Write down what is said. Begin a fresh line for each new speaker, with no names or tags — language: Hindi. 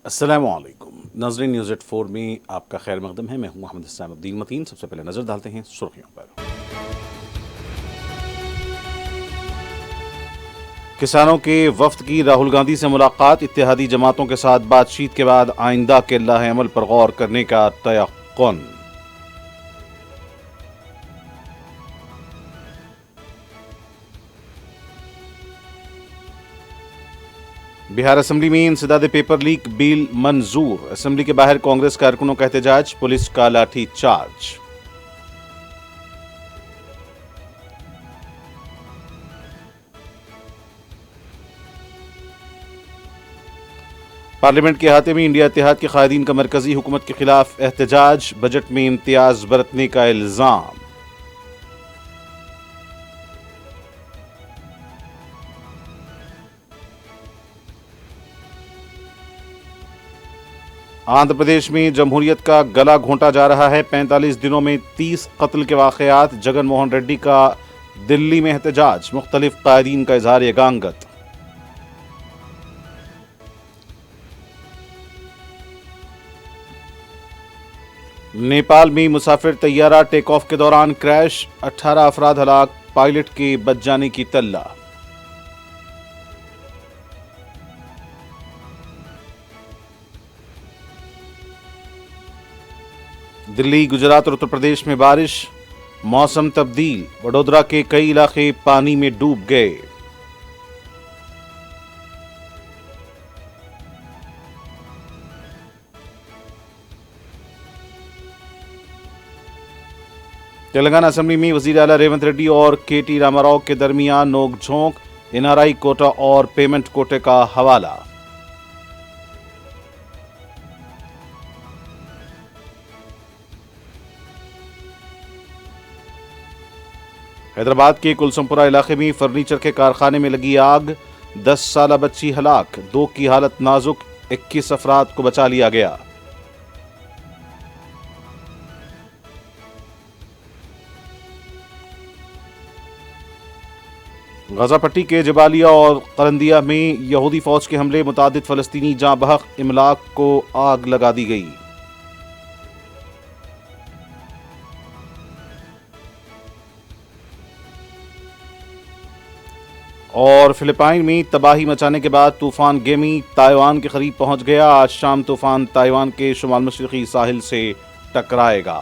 अस्सलामुअलैकुम नाज़रीन, न्यूज़ एट 4 में आपका खैर मकदम है। मैं हूं मोहम्मद इस्लामुद्दीन मतीन। सबसे पहले नज़र डालते हैं सुर्खियों पर। किसानों के वफ्द की राहुल गांधी से मुलाकात, इत्तेहादी जमातों के साथ बातचीत के बाद आइंदा के लाहे अमल पर गौर करने का तयक़्क़ुन। बिहार असेंबली में इंसदाद पेपर लीक बिल मंजूर, असेंबली के बाहर कांग्रेस कारकुनों का एहतजाज, पुलिस का लाठी चार्ज। पार्लियामेंट के अहाते में इंडिया इत्तेहाद के कायदीन का मरकजी हुकूमत के खिलाफ एहतजाज, बजट में इम्तियाज बरतने का इल्जाम। आंध्र प्रदेश में जमहूरियत का गला घोंटा जा रहा है, 45 दिनों में 30 कत्ल के वाकयात, जगन मोहन रेड्डी का दिल्ली में एहतजाज, मुख्तलिफ कायदीन का इजहार यगांगत। नेपाल में मुसाफिर तैयारा टेक ऑफ के दौरान क्रैश, 18 अफराद हलाक, पायलट के बच जाने की तल्ला। दिल्ली, गुजरात और उत्तर प्रदेश में बारिश, मौसम तब्दील, वडोदरा के कई इलाके पानी में डूब गए। तेलंगाना असेंबली में वजीर आला रेवंत रेड्डी और केटी रामाराव के दरमियान नोकझोंक, एनआरआई कोटा और पेमेंट कोटे का हवाला। हैदराबाद के कुलसमपुरा इलाके में फर्नीचर के कारखाने में लगी आग, 10 साला बच्ची हलाक, 2 की हालत नाजुक, 21 अफराद को बचा लिया गया। गजा पट्टी के जबालिया और करंदिया में यहूदी फौज के हमले, मुतादिद फलस्तीनी जाँ बहक, इमलाक को आग लगा दी गई। और फिलिपाइन में तबाही मचाने के बाद तूफान गेमी ताइवान के करीब पहुंच गया। आज शाम तूफान ताइवान के शुमाल मशरकी साहिल से टकराएगा।